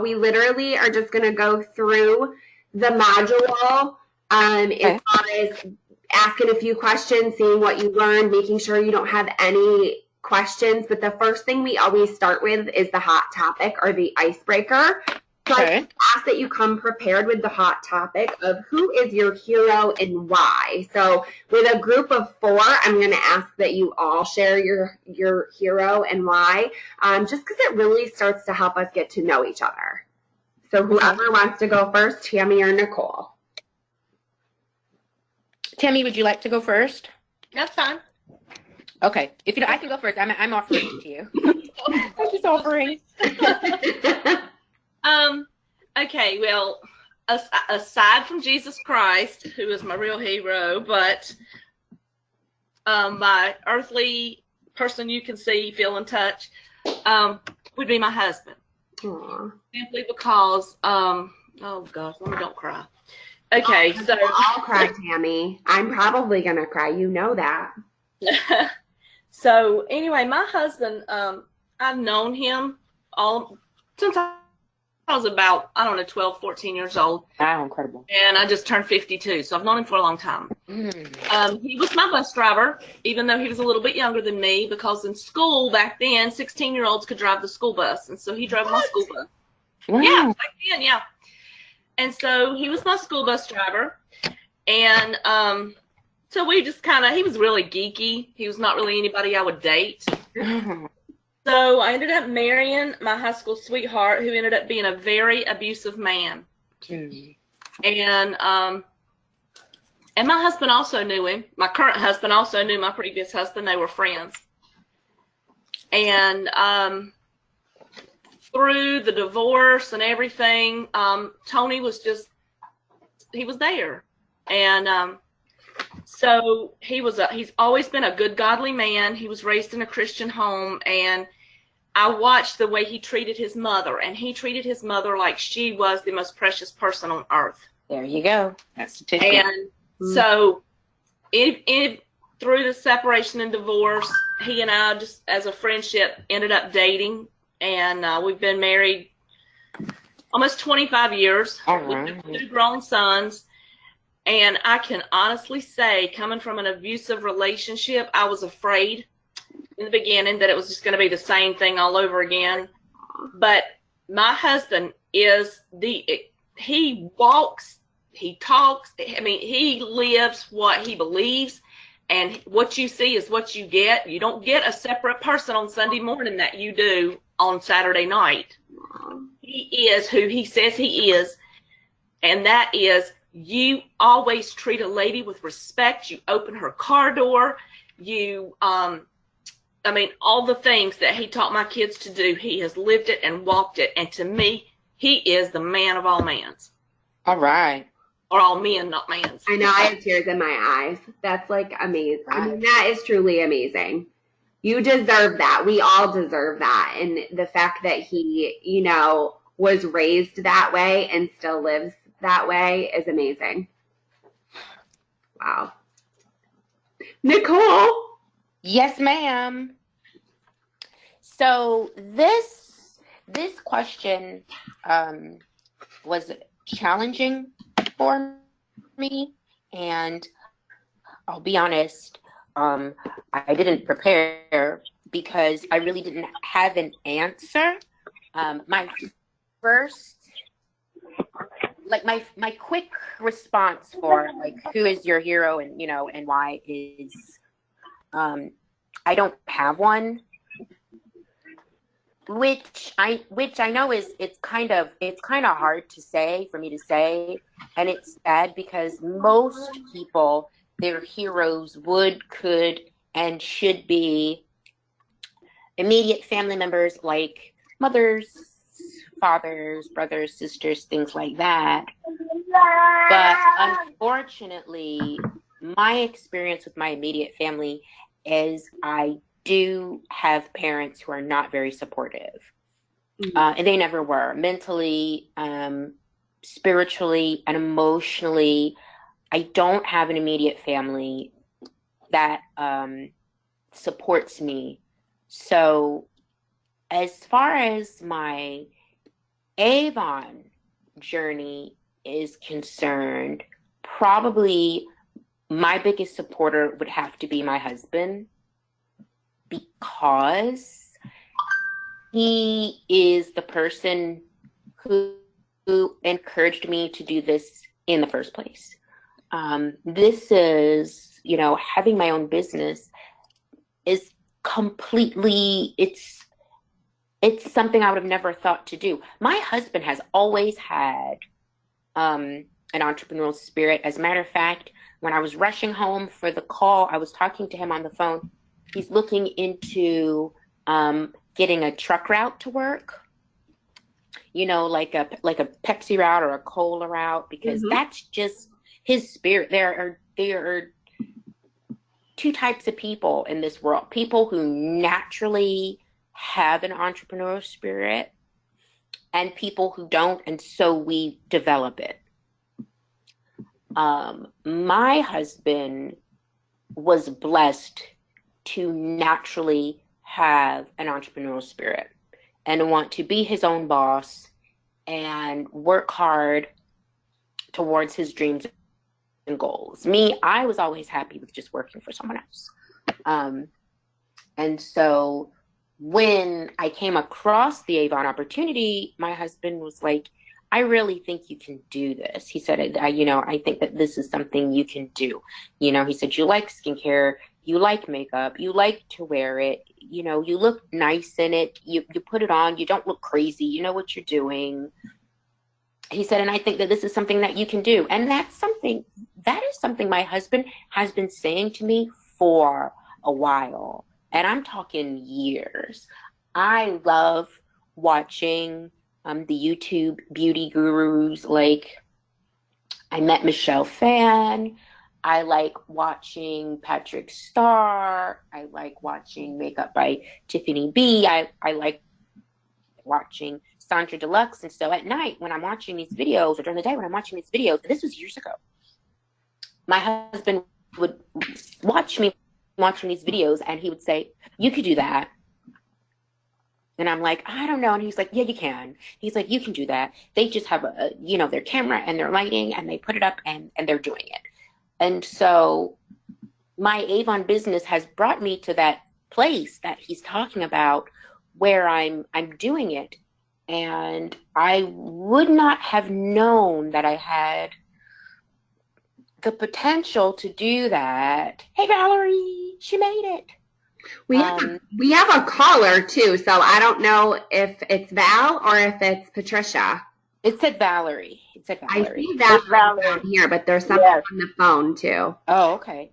We literally are just going to go through the module as far as asking a few questions, seeing what you learned, making sure you don't have any questions. But the first thing we always start with is the hot topic or the icebreaker. So I just ask that you come prepared with the hot topic of who is your hero and why. So with a group of 4, I'm going to ask that you all share your hero and why, just because it really starts to help us get to know each other. So whoever wants to go first, Tammy or Nicole. Tammy, would you like to go first? That's fine. Okay. If you don't, I can go first. I'm offering it to you. I'm just offering. Okay, well, aside from Jesus Christ, who is my real hero, but my earthly person you can see, feel, and touch would be my husband. Aww. Simply because, oh gosh, let me don't cry. Okay, so I'll cry, Tammy. I'm probably gonna cry. You know that. So anyway, my husband, I've known him since I was about, 12, 14 years old. Wow, incredible. And I just turned 52, so I've known him for a long time. He was my bus driver, even though he was a little bit younger than me, because in school back then, 16-year-olds could drive the school bus, and so he drove my school bus. Wow. Yeah, back then, yeah. And so he was my school bus driver, and so we just he was really geeky. He was not really anybody I would date. So I ended up marrying my high school sweetheart, who ended up being a very abusive man. And my husband also knew him. My current husband also knew my previous husband. They were friends. And through the divorce and everything, Tony was he was there. And so he's always been a good, godly man. He was raised in a Christian home, and I watched the way he treated his mother, and he treated his mother like she was the most precious person on earth. There you go. That's the ticket. And so through the separation and divorce, he and I, just as a friendship, ended up dating, and we've been married almost 25 years. We have 2 grown sons. And I can honestly say, coming from an abusive relationship, I was afraid in the beginning that it was just going to be the same thing all over again. But my husband is he walks, he talks, he lives what he believes, and what you see is what you get. You don't get a separate person on Sunday morning that you do on Saturday night. He is who he says he is, and that is, you always treat a lady with respect. You open her car door. You, all the things that he taught my kids to do, he has lived it and walked it. And to me, he is the man of all mans. All right. Or all men, not mans. I know, I have tears in my eyes. That's amazing. I mean, that is truly amazing. You deserve that. We all deserve that. And the fact that he, was raised that way and still lives that way is amazing. Wow. Nicole. Yes, ma'am. So this question was challenging for me, and I'll be honest, I didn't prepare because I really didn't have an answer. My first, my quick response for who is your hero and and why is I don't have one, which I know it's kind of hard to say for me to say, and it's sad because most people, their heroes could and should be immediate family members like mothers, fathers, brothers, sisters, things like that. But unfortunately, my experience with my immediate family is I do have parents who are not very supportive. And they never were. Mentally, spiritually, and emotionally, I don't have an immediate family that supports me. So as far as my Avon journey is concerned, probably my biggest supporter would have to be my husband, because he is the person who encouraged me to do this in the first place. This is, having my own business is completely, it's something I would have never thought to do. My husband has always had an entrepreneurial spirit. As a matter of fact, when I was rushing home for the call, I was talking to him on the phone. He's looking into getting a truck route to work, like a Pepsi route or a cola route, because that's just his spirit. There are two types of people in this world: people who naturally have an entrepreneurial spirit, and people who don't, and so we develop it. My husband was blessed to naturally have an entrepreneurial spirit and want to be his own boss and work hard towards his dreams and goals. Me, I was always happy with just working for someone else. And so when I came across the Avon opportunity, my husband was like, I really think you can do this. He said, I think that this is something you can do. He said, you like skincare, you like makeup, you like to wear it, you look nice in it, you put it on, you don't look crazy, you know what you're doing. He said, and I think that this is something that you can do. And that is something my husband has been saying to me for a while. And I'm talking years. I love watching the YouTube beauty gurus. Like, I met Michelle Phan. I like watching Patrick Starr. I like watching Makeup by Tiffany B. I like watching Sandra Deluxe. And so at night when I'm watching these videos, or during the day when I'm watching these videos, and this was years ago, my husband would watch me watching these videos and he would say, you could do that. And I'm like, I don't know. And he's like, yeah, you can. He's like, you can do that. They just have their camera and their lighting, and they put it up and they're doing it. And so my Avon business has brought me to that place that he's talking about, where I'm doing it. And I would not have known that I had the potential to do that. Hey, Valerie, she made it. We have a caller too, so I don't know if it's Val or if it's Patricia. It said Valerie. I see Valerie here, but there's something on the phone too. Oh, okay.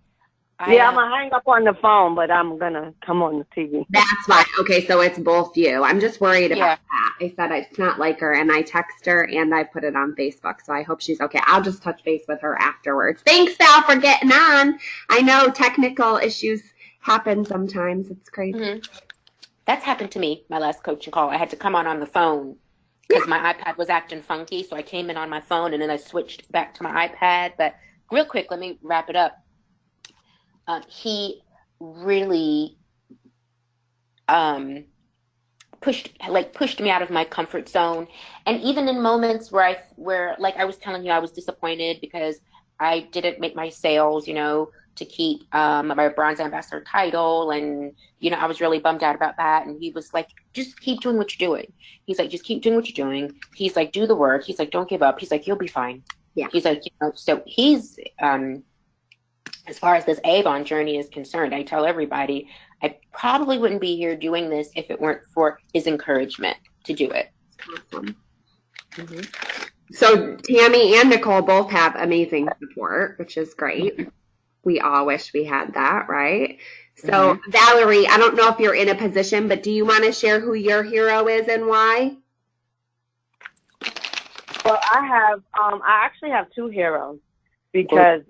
I'm going to hang up on the phone, but I'm going to come on the TV. That's fine. Okay, so it's both you. I'm just worried about that. I said it's not like her, and I text her, and I put it on Facebook, so I hope she's okay. I'll just touch base with her afterwards. Thanks, Val, for getting on. I know technical issues happen sometimes. It's crazy. Mm-hmm. That's happened to me, my last coaching call. I had to come on the phone because my iPad was acting funky, so I came in on my phone, and then I switched back to my iPad. But real quick, let me wrap it up. He really pushed me out of my comfort zone, and even in moments where like I was telling you, I was disappointed because I didn't make my sales, to keep my bronze ambassador title, and I was really bummed out about that. And he was like, just keep doing what you're doing. He's like, just keep doing what you're doing. He's like, do the work. He's like, don't give up. He's like, you'll be fine. Yeah. He's like, so he's as far as this Avon journey is concerned, I tell everybody I probably wouldn't be here doing this if it weren't for his encouragement to do it. Awesome. Mm-hmm. So Tammy and Nicole both have amazing support, which is great. Mm-hmm. We all wish we had that, right? So Valerie, I don't know if you're in a position, but do you want to share who your hero is and why? Well, I actually have two heroes. Because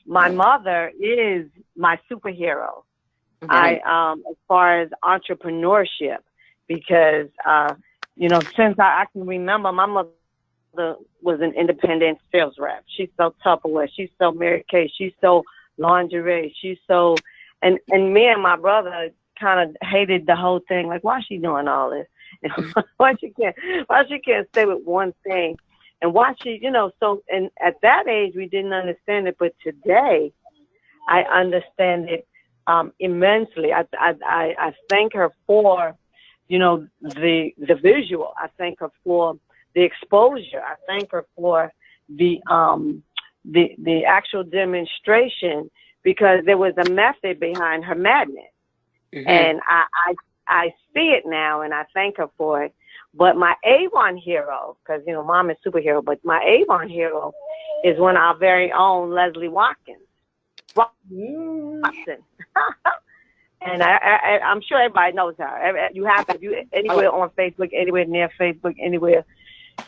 my mother is my superhero. As far as entrepreneurship, because since I can remember, my mother was an independent sales rep. She sold Tupperware, she sold Mary Kay, she sold lingerie, she sold, and me and my brother kind of hated the whole thing. Like, why is she doing all this? Why she can't stay with one thing, and why she, so, and at that age we didn't understand it, but today I understand it immensely. I thank her for, the visual. I thank her for the exposure. I thank her for the actual demonstration, because there was a method behind her madness. Mm-hmm. And I see it now, and I thank her for it. But my Avon hero, because, Mom is superhero, but my Avon hero is one of our very own Leslie Watkins. Watson. And I'm sure everybody knows her. You have to, anywhere on Facebook, anywhere near Facebook, anywhere,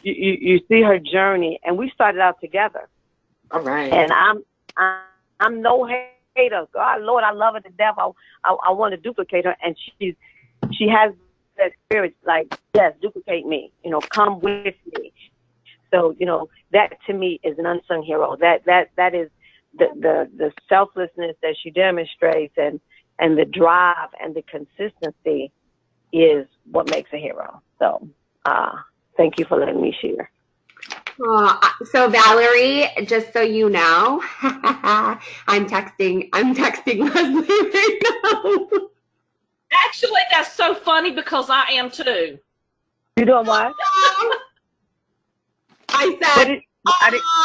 you see her journey. And we started out together. All right. And I'm no hater. God, Lord, I love her to death. I want to duplicate her, and she has that spirit, like, yes, duplicate me. Come with me. So that to me is an unsung hero. That is the selflessness that she demonstrates, and the drive and the consistency is what makes a hero. So thank you for letting me share. So Valerie, just so you know, I'm texting Leslie right now. Actually, that's so funny because I am too. You doing what? I said,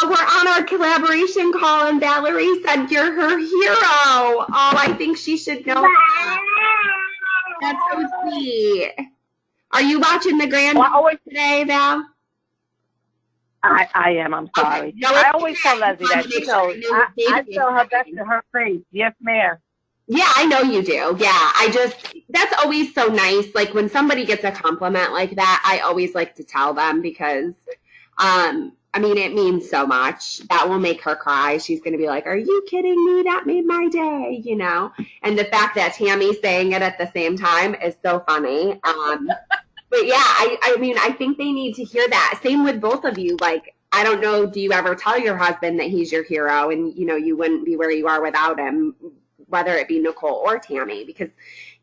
we're on our collaboration call, and Valerie said you're her hero. Oh, I think she should know that. That's so sweet. Are you watching the Grand today, Val? I am. I'm sorry. Okay. No, I always tell Leslie that. I tell her that's to her face. Yes, ma'am. Yeah, I know you do. Yeah, that's always so nice. Like, when somebody gets a compliment like that, I always like to tell them, because, it means so much. That will make her cry. She's going to be like, are you kidding me? That made my day, And the fact that Tammy's saying it at the same time is so funny. But yeah, I think they need to hear that. Same with both of you. Like, I don't know, do you ever tell your husband that he's your hero and, you wouldn't be where you are without him, whether it be Nicole or Tammy? Because,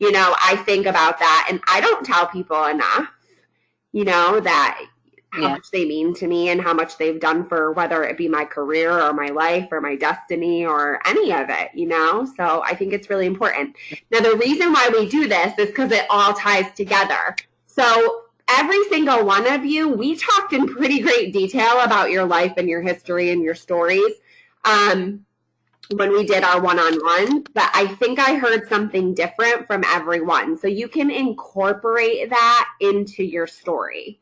I think about that, and I don't tell people enough, that how much they mean to me and how much they've done for, whether it be my career or my life or my destiny or any of it, So I think it's really important. Now, the reason why we do this is because it all ties together. So every single one of you, we talked in pretty great detail about your life and your history and your stories when we did our one-on-one, but I think I heard something different from everyone. So you can incorporate that into your story.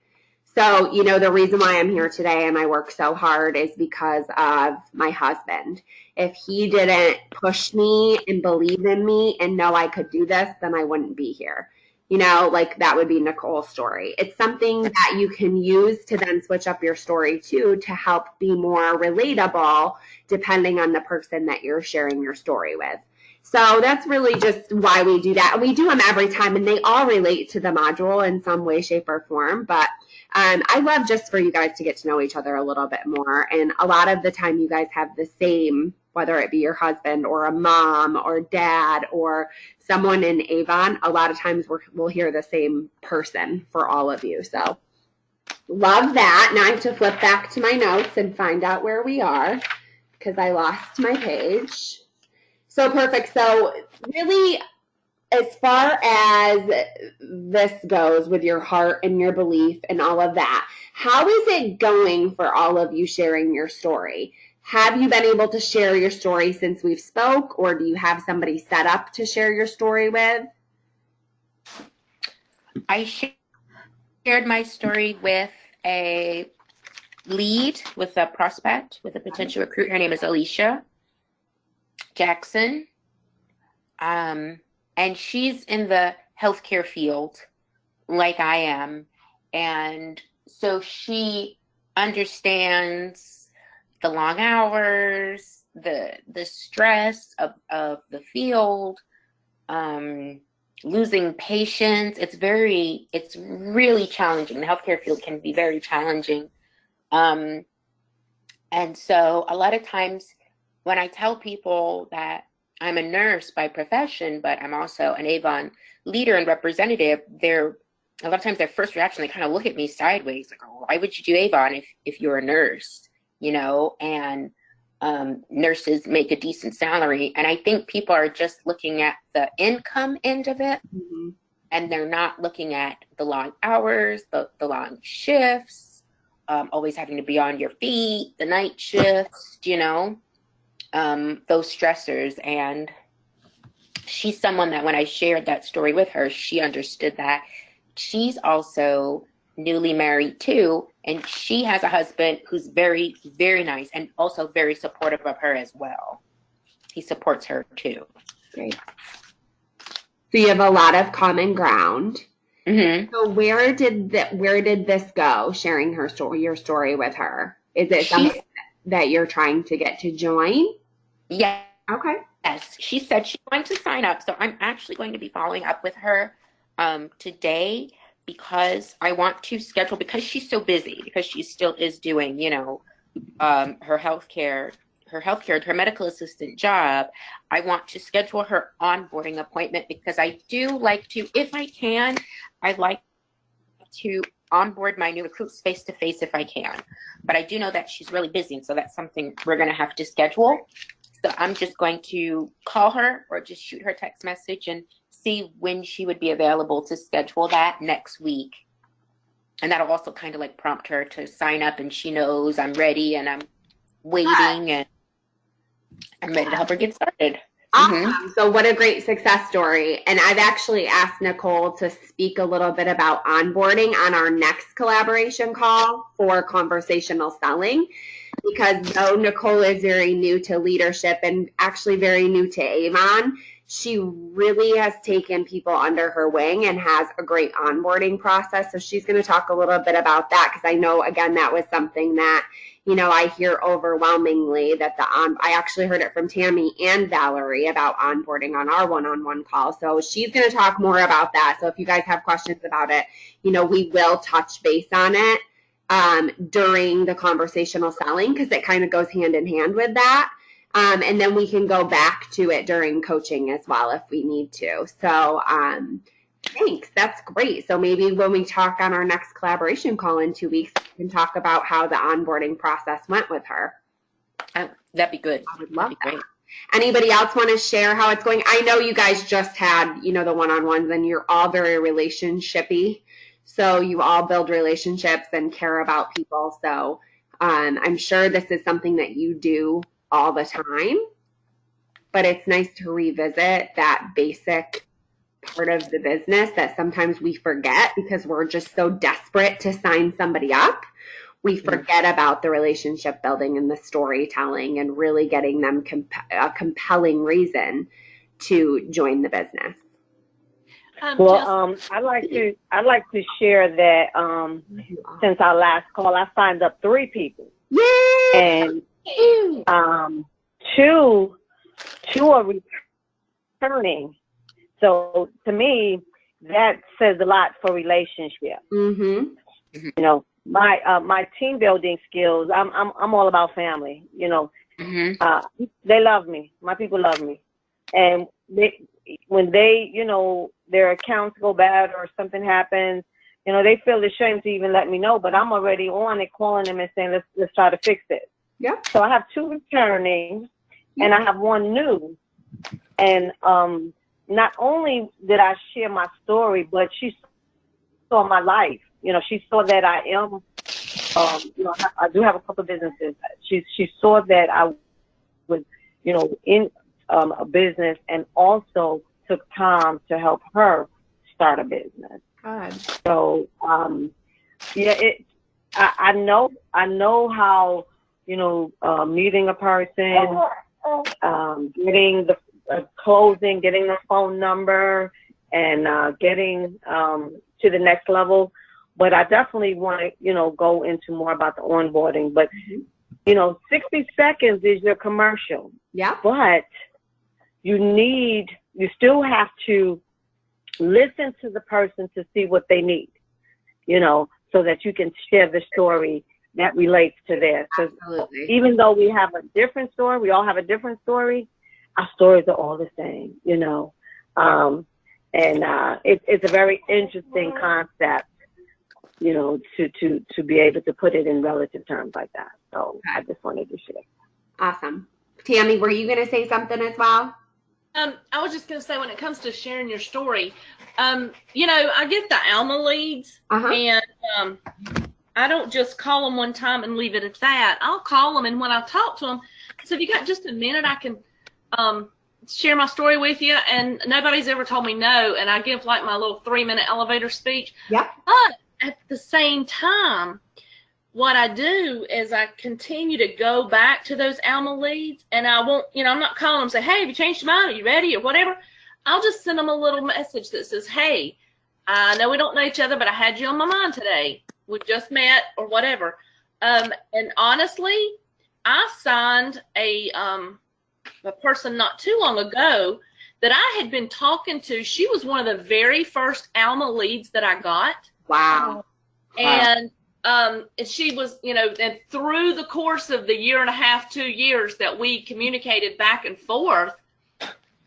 So, the reason why I'm here today and I work so hard is because of my husband. If he didn't push me and believe in me and know I could do this, then I wouldn't be here. That would be Nicole's story. It's something that you can use to then switch up your story too, to help be more relatable depending on the person that you're sharing your story with. So that's really just why we do that. And we do them every time, and they all relate to the module in some way, shape, or form. But I love just for you guys to get to know each other a little bit more. And a lot of the time you guys have the same, whether it be your husband or a mom or dad or someone in Avon, a lot of times we'll hear the same person for all of you. So love that. Now I have to flip back to my notes and find out where we are, because I lost my page. So perfect. So really, as far as this goes with your heart and your belief and all of that, how is it going for all of you sharing your story? Have you been able to share your story since we've spoke, or do you have somebody set up to share your story with? I shared my story with a lead, with a prospect, with a potential recruit. Her name is Alicia Jackson. And she's in the healthcare field like I am. And so she understands the long hours, the stress of the field, losing patients. It's really challenging. The healthcare field can be very challenging. And so a lot of times when I tell people that I'm a nurse by profession, but I'm also an Avon leader and representative, they're a lot of times their first reaction, they kind of look at me sideways, like, oh, why would you do Avon if you're a nurse, you know? And nurses make a decent salary. And I think people are just looking at the income end of it, Mm-hmm. and they're not looking at the long hours, the long shifts, always having to be on your feet, the night shifts, you know, those stressors. And she's someone that when I shared that story with her, she understood that. She's also newly married too, and she has a husband who's very, very nice and also very supportive of her as well. He supports her too. Great. So you have a lot of common ground. Mm-hmm. So where did this go? Sharing her story, your story with her. Is it something that you're trying to get to join? Yeah. Okay. Yes. She said she's going to sign up. So I'm actually going to be following up with her today, because I want to schedule, because she's so busy, because she still is doing, you know, her medical assistant job. I want to schedule her onboarding appointment, because I do like to, if I can, I like to onboard my new recruits face to face if I can. But I do know that she's really busy, and so that's something we're going to have to schedule. So I'm just going to call her or just shoot her a text message and see when she would be available to schedule that next week. And that'll also kind of like prompt her to sign up, and she knows I'm ready and I'm waiting and I'm ready to help her get started. Awesome. Mm-hmm. So what a great success story. And I've actually asked Nicole to speak a little bit about onboarding on our next collaboration call for conversational selling, because though Nicole is very new to leadership and actually very new to Avon, she really has taken people under her wing and has a great onboarding process. So she's going to talk a little bit about that, because I know, again, that was something that, you know, I hear overwhelmingly that I actually heard it from Tammy and Valerie about onboarding on our one-on-one call. So she's going to talk more about that. So if you guys have questions about it, you know, we will touch base on it during the conversational selling, because it kind of goes hand in hand with that. And then we can go back to it during coaching as well if we need to. So thanks. That's great. So maybe when we talk on our next collaboration call in 2 weeks, we can talk about how the onboarding process went with her. That'd be good. I would love that. Great. Anybody else want to share how it's going? I know you guys just had, you know, the one-on-ones, and you're all very relationshipy. So you all build relationships and care about people. So I'm sure this is something that you do all the time, but it's nice to revisit that basic part of the business that sometimes we forget because we're just so desperate to sign somebody up. We forget about the relationship building and the storytelling and really getting them a compelling reason to join the business. Well, I'd like to share that since our last call, I signed up 3 people. Yay! And two are returning. So to me, that says a lot for relationship. Mm-hmm. You know, my team building skills. I'm all about family. You know, they love me. My people love me, and when they, you know, their accounts go bad or something happens, you know, they feel ashamed to even let me know. But I'm already on it, calling them and saying, let's try to fix it. Yeah. So I have 2 returning, and I have 1 new, and not only did I share my story, but she saw my life. You know, she saw that I am, you know, I do have a couple of businesses. She saw that I was, you know, in a business, and also took time to help her start a business. God. So, yeah, I know how, you know, meeting a person, getting the closing, getting the phone number, and getting to the next level. But I definitely want to, you know, go into more about the onboarding. But, you know, 60 seconds is your commercial. Yeah. But you still have to listen to the person to see what they need, you know, so that you can share the story that relates to theirs. Absolutely. Even though we have a different story, we all have a different story, our stories are all the same, you know. And it's a very interesting concept, you know, to be able to put it in relative terms like that. So I just wanted to share. Awesome. Tammy, were you going to say something as well? I was just going to say, when it comes to sharing your story, you know, I get the Alma leads, and I don't just call them one time and leave it at that. I'll call them, and when I talk to them, so if you got just a minute, I can share my story with you, and nobody's ever told me no, and I give like my little 3-minute elevator speech. Yep. But at the same time, what I do is I continue to go back to those Alma leads, and I won't, you know, I'm not calling them and say, hey, have you changed your mind? Are you ready? Or whatever. I'll just send them a little message that says, hey, I know we don't know each other, but I had you on my mind today. We just met or whatever. And honestly, I signed a person not too long ago that I had been talking to. She was one of the very first Alma leads that I got. Wow. And she was, you know, and through the course of the 1.5 to 2 years that we communicated back and forth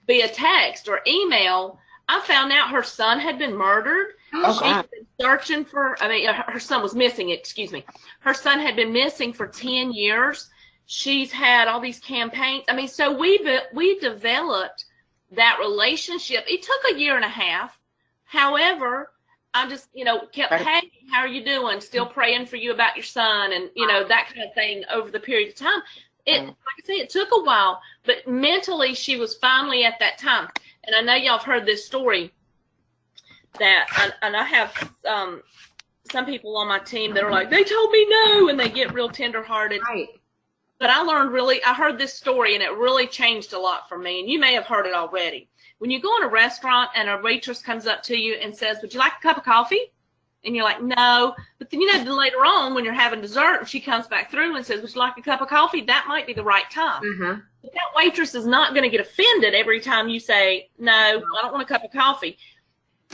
via text or email, I found out her son had been murdered. Oh, She had been searching for, I mean, her son was missing, excuse me. Her son had been missing for 10 years. She's had all these campaigns. I mean, so we developed that relationship. It took a 1.5 years. However, I just, you know, kept, hey, how are you doing? Still praying for you about your son, and, you know, that kind of thing over the period of time. It, like I say, it took a while, but mentally she was finally at that time. And I know y'all have heard this story that, and I have some people on my team that are like, they told me no, and they get real tenderhearted. Right. But I heard this story, and it really changed a lot for me, and you may have heard it already. When you go in a restaurant and a waitress comes up to you and says, would you like a cup of coffee? And you're like, no. But then, you know, later on when you're having dessert and she comes back through and says, would you like a cup of coffee? That might be the right time. But that waitress is not going to get offended every time you say, no, I don't want a cup of coffee.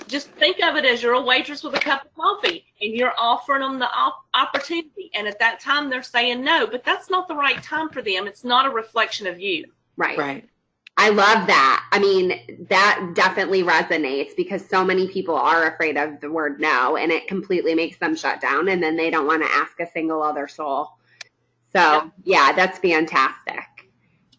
Just think of it as you're a waitress with a cup of coffee, and you're offering them the opportunity. And at that time, they're saying no, but that's not the right time for them. It's not a reflection of you. Right. Right. I love that. I mean, that definitely resonates because so many people are afraid of the word no, and it completely makes them shut down, and then they don't want to ask a single other soul. So, yeah, that's fantastic.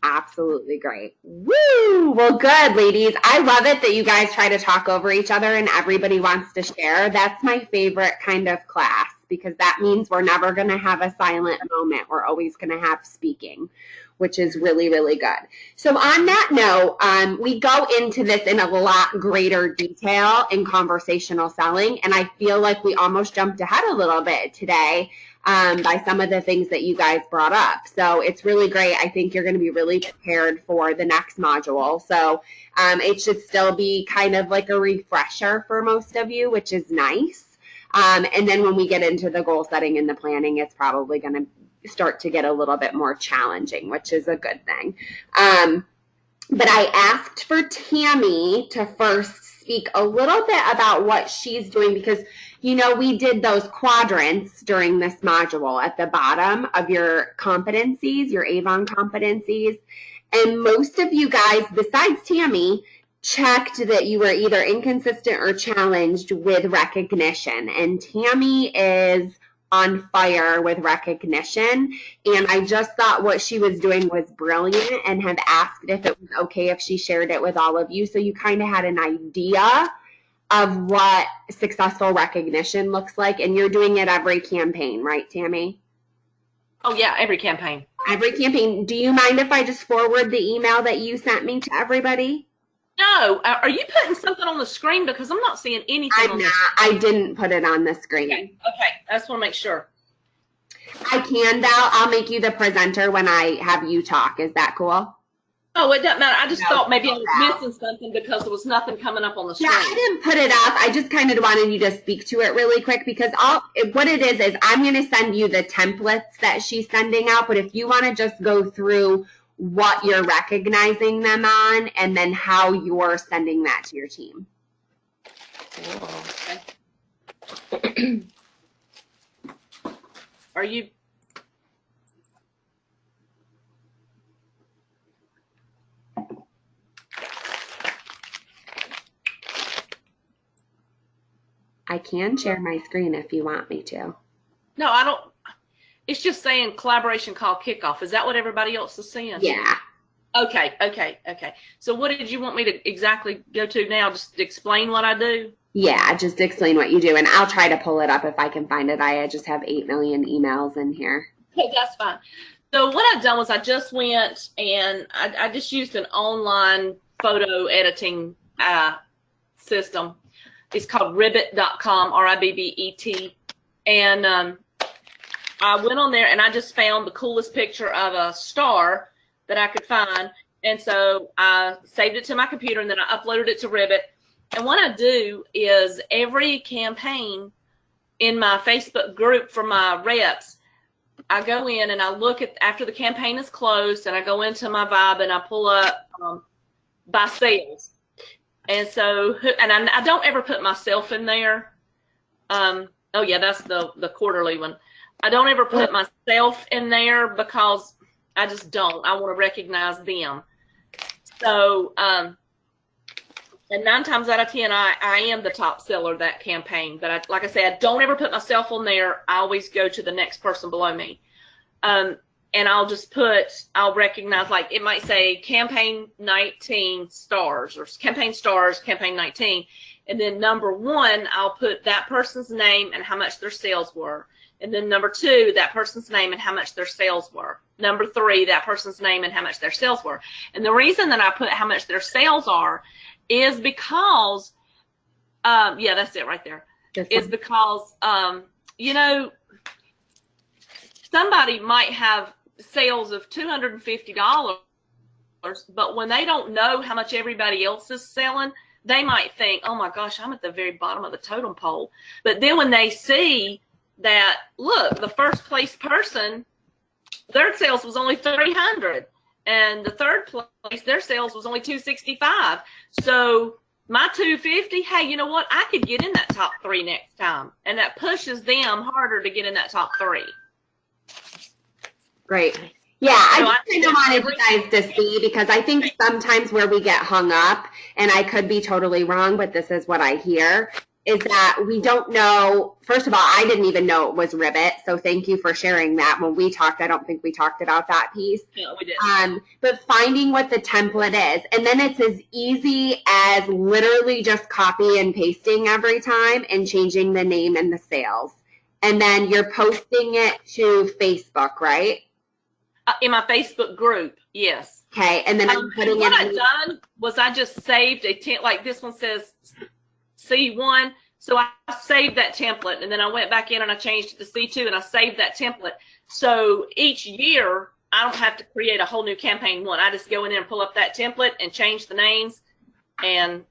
Absolutely great. Woo! Well, good, ladies. I love it that you guys try to talk over each other and everybody wants to share. That's my favorite kind of class because that means we're never going to have a silent moment. We're always going to have speaking, which is really, really good. So on that note, we go into this in a lot greater detail in conversational selling, and I feel like we almost jumped ahead a little bit today by some of the things that you guys brought up. So it's really great. I think you're going to be really prepared for the next module. So it should still be kind of like a refresher for most of you, which is nice. And then when we get into the goal setting and the planning, it's probably going to start to get a little bit more challenging, which is a good thing. But I asked for Tammy to first speak a little bit about what she's doing because, you know, we did those quadrants during this module at the bottom of your competencies, your Avon competencies. And most of you guys, besides Tammy, checked that you were either inconsistent or challenged with recognition. And Tammy is on fire with recognition. And I just thought what she was doing was brilliant and have asked if it was okay if she shared it with all of you. So you kind of had an idea of what successful recognition looks like. And you're doing it every campaign, right, Tammy? Oh, yeah, every campaign. Every campaign. Do you mind if I just forward the email that you sent me to everybody? No. Are you putting something on the screen? Because I'm not seeing anything I'm not. I didn't put it on the screen. Okay. I just want to make sure. I can, Val. I'll make you the presenter when I have you talk. Is that cool? Oh, it doesn't matter. I just thought maybe I was missing something because there was nothing coming up on the screen. Yeah, I didn't put it up. I just kind of wanted you to speak to it really quick because what it is I'm going to send you the templates that she's sending out. But if you want to just go through what you're recognizing them on and then how you're sending that to your team. Okay. Are you? I can share my screen if you want me to. No, I don't. It's just saying collaboration call kickoff. Is that what everybody else is seeing? Yeah. Okay. So what did you want me to exactly go to now? Just explain what I do? Yeah, just explain what you do, and I'll try to pull it up if I can find it. I just have 8 million emails in here. Okay, that's fine. So what I've done was I just went and I just used an online photo editing system. It's called ribbet.com, R-I-B-B-E-T. And I went on there and I just found the coolest picture of a star that I could find. And so I saved it to my computer and then I uploaded it to Ribbet. And what I do is every campaign in my Facebook group for my reps, I go in and I look at after the campaign is closed and I go into my Vibe and I pull up by sales. And so, and I don't ever put myself in there. Oh yeah, that's the quarterly one. I don't ever put myself in there because I just don't. I want to recognize them. So, and 9 times out of 10, I am the top seller of that campaign. But like I said, I don't ever put myself on there. I always go to the next person below me. And I'll recognize, like it might say campaign 19 stars or campaign stars, campaign 19. And then number 1, I'll put that person's name and how much their sales were. And then number 2, that person's name and how much their sales were. Number 3, that person's name and how much their sales were. And the reason that I put how much their sales are is because, yeah, that's it right there. Is because, you know, somebody might have sales of $250, but when they don't know how much everybody else is selling, they might think, oh my gosh, I'm at the very bottom of the totem pole. But then when they see that, look, the first place person, their sales was only 300. And the third place, their sales was only 265. So my 250, hey, you know what? I could get in that top 3 next time. And that pushes them harder to get in that top 3. Great. Yeah, I just kind of wanted you guys to see, because I think sometimes where we get hung up, and I could be totally wrong, but this is what I hear, is that we don't know. First of all, I didn't even know it was Ribbet, so thank you for sharing that. When we talked, I don't think we talked about that piece. No, we didn't. But finding what the template is, and then it's as easy as literally just copy and pasting every time and changing the name and the sales. And then you're posting it to Facebook, right? In my Facebook group, yes. Okay, and then I'm putting what it. I've done was I just saved a template, like this one says C1, so I saved that template, and then I went back in and I changed it to C2, and I saved that template. So each year, I don't have to create a whole new campaign one. I just go in there and pull up that template and change the names and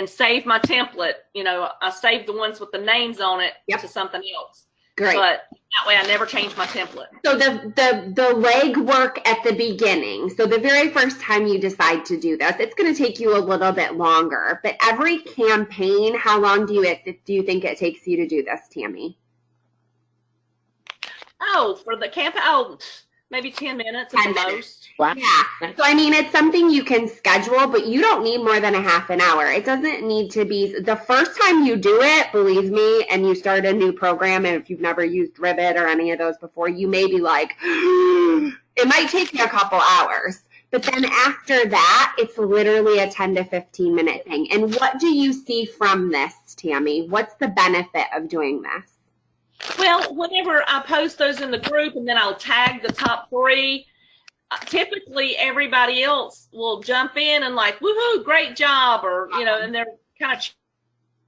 save my template. You know, I save the ones with the names on it to something else. Great. But that way I never change my template. So the leg work at the beginning, so the very first time you decide to do this, it's going to take you a little bit longer. But every campaign, how long do you think it takes you to do this, Tammy? Oh, for the campaign, maybe 10 minutes at the most. Wow. Yeah. So, I mean, it's something you can schedule, but you don't need more than a half an hour. It doesn't need to be the first time you do it, believe me, and you start a new program, and if you've never used Ribbet or any of those before, you may be like, it might take you a couple hours. But then after that, it's literally a 10 to 15 minute thing. And what do you see from this, Tammy? What's the benefit of doing this? Well, whenever I post those in the group and then I'll tag the top 3, typically everybody else will jump in and like, woohoo, great job, or, you know, and they're kind of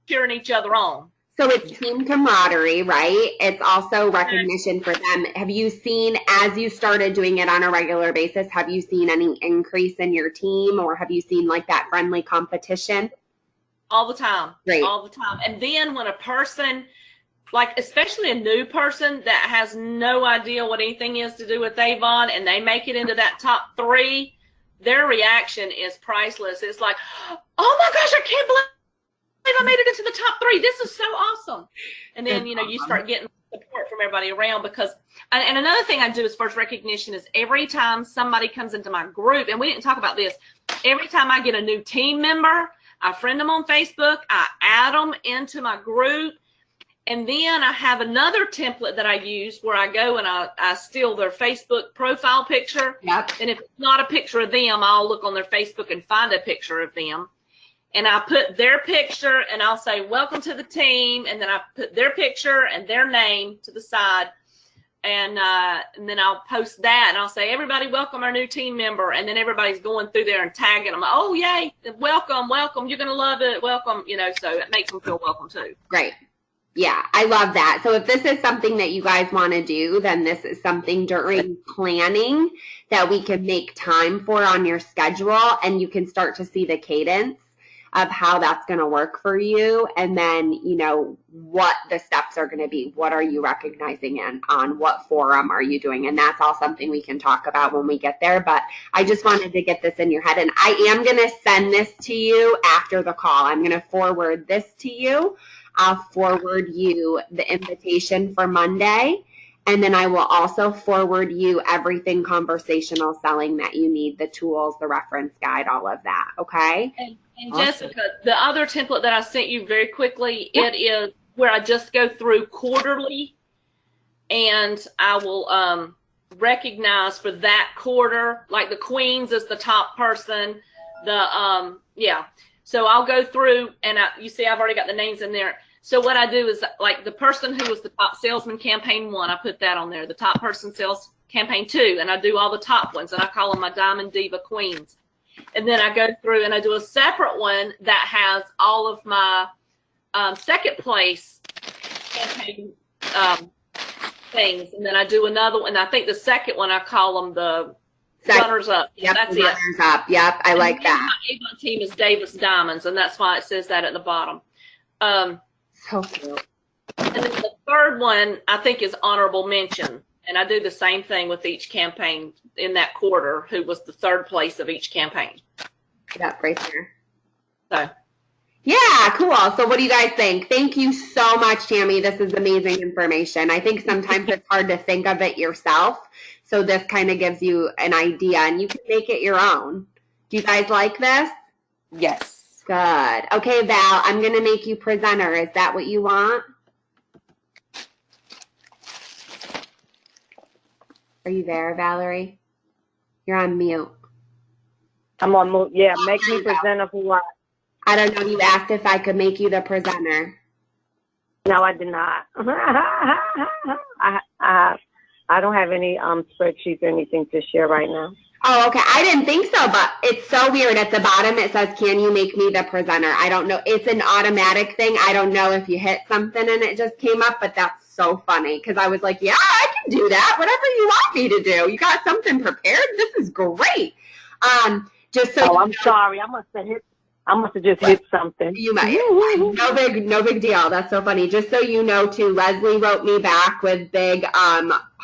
cheering each other on. So it's team camaraderie, right? It's also recognition for them. Have you seen, as you started doing it on a regular basis, have you seen any increase in your team, or have you seen like that friendly competition? All the time. Great. All the time. And then when a person, like especially a new person that has no idea what anything is to do with Avon, and they make it into that top 3, their reaction is priceless. It's like, oh my gosh, I can't believe I made it into the top 3. This is so awesome. And then, you know, you start getting support from everybody around, because, and another thing I do as first recognition is every time somebody comes into my group, and we didn't talk about this, every time I get a new team member, I friend them on Facebook, I add them into my group, And then I have another template that I use where I go and I steal their Facebook profile picture. Yep. And if it's not a picture of them, I'll look on their Facebook and find a picture of them. And I put their picture and I'll say, welcome to the team. And then I put their picture and their name to the side. And then I'll post that and I'll say, everybody, welcome our new team member. And then everybody's going through there and tagging them. Oh, yay. Welcome, welcome. You're going to love it. Welcome. You know, so it makes them feel welcome too. Great. Yeah, I love that. So if this is something that you guys want to do, then this is something during planning that we can make time for on your schedule, and you can start to see the cadence of how that's going to work for you, and then, you know, what the steps are going to be. What are you recognizing in on what forum are you doing? And that's all something we can talk about when we get there. But I just wanted to get this in your head, and I am going to send this to you after the call. I'm going to forward this to you. I'll forward you the invitation for Monday, and then I will also forward you everything conversational selling that you need, the tools, the reference guide, all of that, okay? And awesome. Jessica, the other template that I sent you very quickly, it is where I just go through quarterly, and I will recognize for that quarter, like the Queens is the top person, so I'll go through, and you see I've already got the names in there. So what I do is, like, the person who was the top salesman campaign 1, I put that on there. The top person sales campaign 2, and I do all the top ones, and I call them my Diamond Diva Queens. And then I go through and I do a separate one that has all of my second place campaign things. And then I do another one. I think the second one I call them the runners up. Yep, that's runners it. Up. Yep, I like that. My Avon team is Davis Diamonds, and that's why it says that at the bottom. So cute. And then the third one I think is honorable mention, and I do the same thing with each campaign in that quarter. Who was the third place of each campaign? Yep, right there. So. Yeah, cool. So what do you guys think? Thank you so much, Tammy. This is amazing information. I think sometimes it's hard to think of it yourself, so this kind of gives you an idea, and you can make it your own. Do you guys like this? Yes. Good. Okay, Val, I'm going to make you presenter. Is that what you want? Are you there, Valerie? You're on mute. I'm on mute. Yeah, make me presenter for what? I don't know. You asked if I could make you the presenter. No, I did not. I don't have any spreadsheets or anything to share right now. Oh, okay. I didn't think so, but it's so weird. At the bottom, it says, can you make me the presenter? I don't know. It's an automatic thing. I don't know if you hit something and it just came up, but that's so funny because I was like, yeah, I can do that. Whatever you want me to do. You got something prepared? This is great. Just so I'm sorry. I must have just hit something. You might. No big deal. That's so funny. Just so you know, too, Leslie wrote me back with big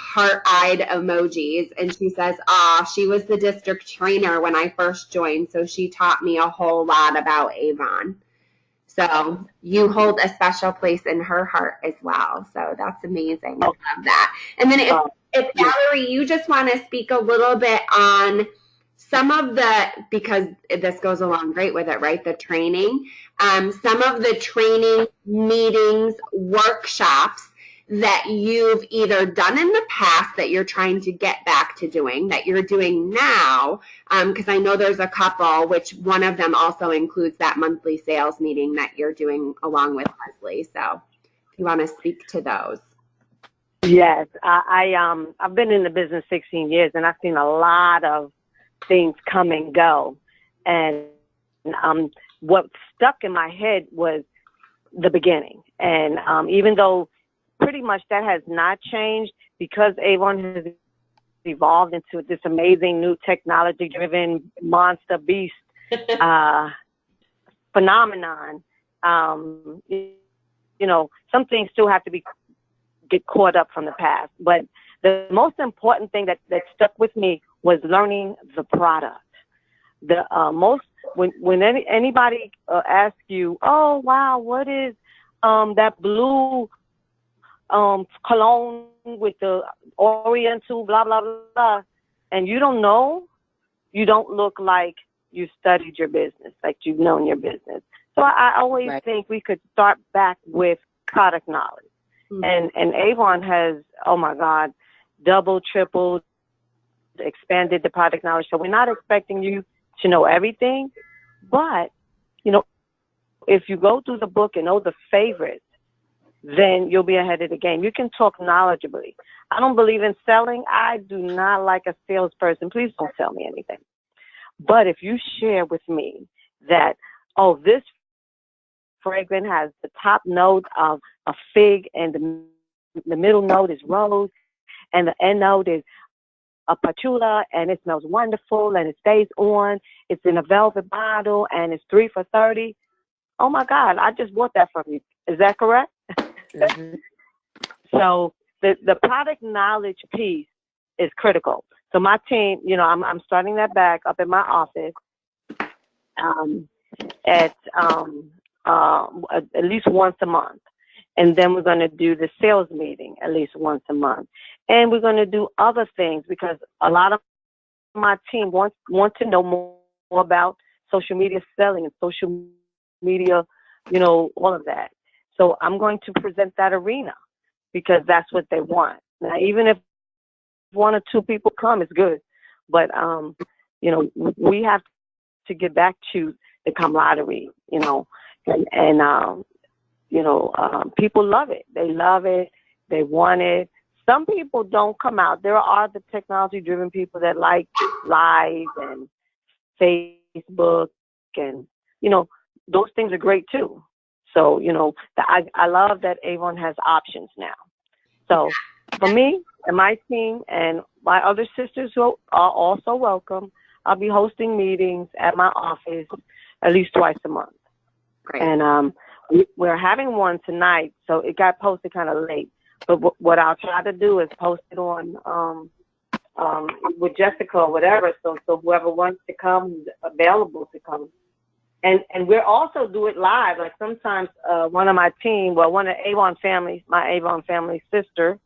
heart-eyed emojis, and she says, she was the district trainer when I first joined, so she taught me a whole lot about Avon. So you hold a special place in her heart as well. So that's amazing. I love that. And then if Valerie, you just want to speak a little bit on some of the, because this goes along great with it, right? The training, some of the training meetings, workshops that you've either done in the past that you're trying to get back to doing, that you're doing now, because I know there's a couple, which one of them also includes that monthly sales meeting that you're doing along with Leslie. So if you want to speak to those. Yes, I've been in the business 16 years, and I've seen a lot of things come and go. And what stuck in my head was the beginning. And even though pretty much that has not changed, because Avon has evolved into this amazing new technology-driven monster beast phenomenon, some things still have to get caught up from the past. But the most important thing that stuck with me was learning the product. When anybody asks you, oh wow, what is that blue cologne with the Oriental blah blah blah, and you don't know, you don't look like you studied your business, like you've known your business. So I always think we could start back with product knowledge. And Avon has, oh my God, double, tripled, expanded the product knowledge. So we're not expecting you to know everything, but, if you go through the book and know the favorites, then you'll be ahead of the game. You can talk knowledgeably. I don't believe in selling. I do not like a salesperson. Please don't sell me anything. But if you share with me that, this fragrance has the top note of a fig and the middle note is rose and the end note is a patchouli and it smells wonderful and it stays on. It's in a velvet bottle and it's 3 for $30. Oh my God, I just bought that from you. Is that correct? Mm-hmm. So the product knowledge piece is critical. So my team, I'm starting that back up in my office at least once a month. And then we're going to do the sales meeting at least once a month. And we're going to do other things because a lot of my team want to know more about social media selling and social media, all of that. So I'm going to present that arena because that's what they want. Now, even if 1 or 2 people come, it's good. But, we have to get back to the camaraderie, and people love it. They love it. They want it. Some people don't come out. There are the technology-driven people that like live and Facebook and, those things are great too. So, I love that Avon has options now. So for me and my team and my other sisters who are also welcome, I'll be hosting meetings at my office at least twice a month. Great. And we're having one tonight, so it got posted kind of late. But what I'll try to do is post it on with Jessica or whatever, so whoever wants to come is available to come. And we'll also do it live. Like sometimes one of my team, one of Avon family, my Avon family sister,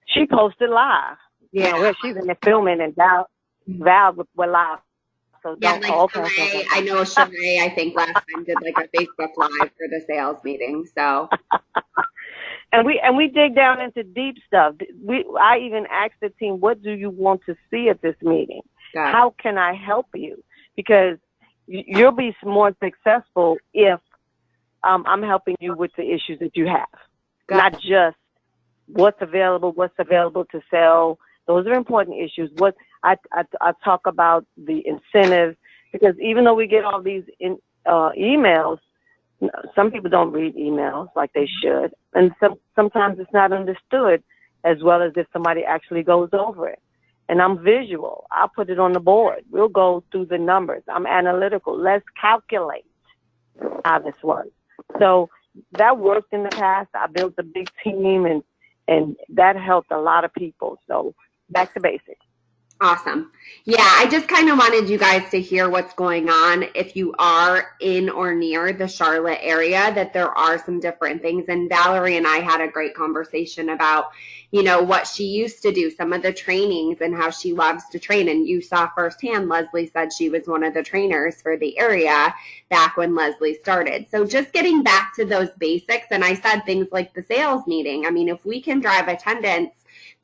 she posted live. Yeah. Where she's in the filming and Val we're live. So Yeah, don't, like Sheree, I know Sheree, I think last time did like a Facebook Live for the sales meeting. So And we dig down into deep stuff. I even asked the team, what do you want to see at this meeting? Got it. How can I help you? Because you'll be more successful if I'm helping you with the issues that you have, not just what's available to sell. Those are important issues. What I talk about the incentives, because even though we get all these emails, some people don't read emails like they should, and sometimes it's not understood as well as if somebody actually goes over it. And I'm visual. I'll put it on the board. We'll go through the numbers. I'm analytical. Let's calculate how this works. So that worked in the past. I built a big team, and that helped a lot of people. So back to basics. Awesome. Yeah, I just kind of wanted you guys to hear what's going on if you are in or near the Charlotte area, that there are some different things. And Valerie and I had a great conversation about, what she used to do, some of the trainings and how she loves to train. And you saw firsthand, Leslie said she was one of the trainers for the area back when Leslie started. So just getting back to those basics. And I said things like the sales meeting. I mean, if we can drive attendance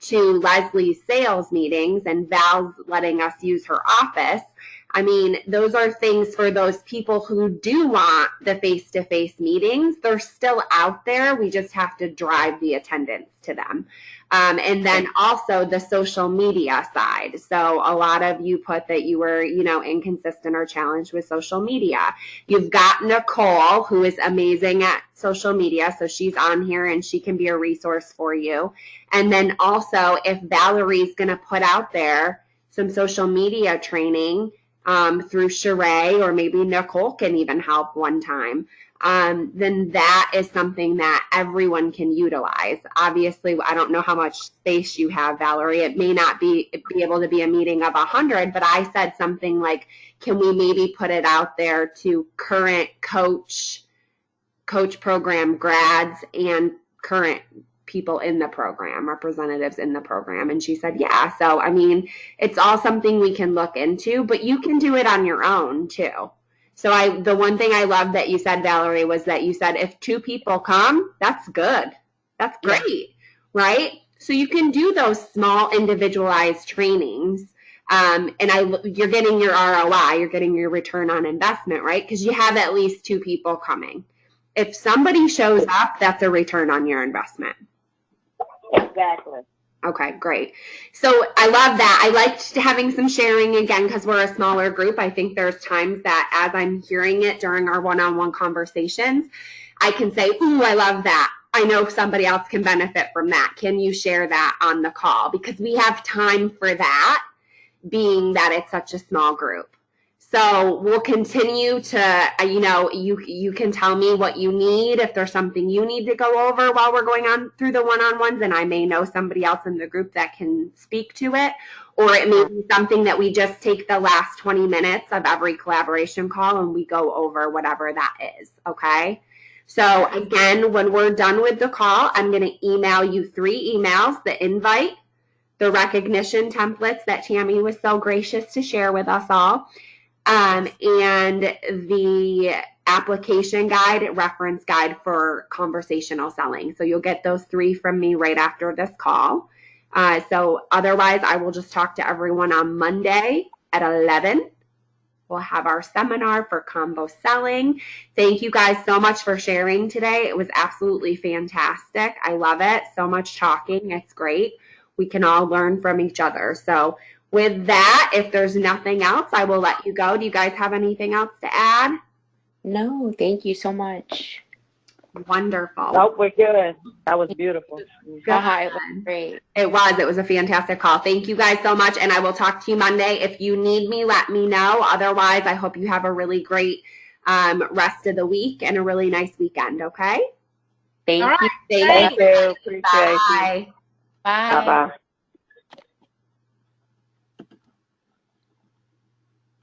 to Leslie's sales meetings and Val's letting us use her office, I mean, those are things for those people who do want the face-to-face meetings. They're still out there. We just have to drive the attendance to them. And then also the social media side. So a lot of you put that you were, inconsistent or challenged with social media. You've got Nicole, who is amazing at social media. So she's on here and she can be a resource for you. And then also if Valerie's going to put out there some social media training through Sheree, or maybe Nicole can even help one time, then that is something that everyone can utilize. Obviously, I don't know how much space you have, Valerie. It may not be able to be a meeting of 100, but I said something like, can we maybe put it out there to current coach program grads and current people in the program, representatives in the program? And she said, yeah. So, I mean, it's all something we can look into, but you can do it on your own too. So the one thing I loved that you said, Valerie, was that you said if 2 people come, that's good. That's great, right? So you can do those small individualized trainings. And you're getting your ROI, you're getting your return on investment, right? Because you have at least 2 people coming. If somebody shows up, that's a return on your investment. Exactly. Okay, great. So I love that. I liked having some sharing again because we're a smaller group. I think there's times that as I'm hearing it during our one-on-one conversations, I can say, ooh, I love that. I know somebody else can benefit from that. Can you share that on the call? Because we have time for that, being that it's such a small group. So we'll continue to, you can tell me what you need. If there's something you need to go over while we're going on through the one-on-ones, and I may know somebody else in the group that can speak to it, or it may be something that we just take the last 20 minutes of every collaboration call and we go over whatever that is, okay? So again, when we're done with the call, I'm going to email you 3 emails, the invite, the recognition templates that Tammy was so gracious to share with us all, and the application guide, reference guide for conversational selling. So you'll get those 3 from me right after this call. So otherwise, I will just talk to everyone on Monday at 11. We'll have our seminar for combo selling. Thank you guys so much for sharing today. It was absolutely fantastic. I love it. So much talking. It's great. We can all learn from each other. So with that, if there's nothing else, I will let you go. Do you guys have anything else to add? No, thank you so much. Wonderful. Nope, we're good. That was beautiful. It was great. It was a fantastic call. Thank you guys so much, and I will talk to you Monday. If you need me, let me know. Otherwise, I hope you have a really great rest of the week and a really nice weekend, okay? Thank you. Thank you. Appreciate you. Bye. Bye. Bye-bye.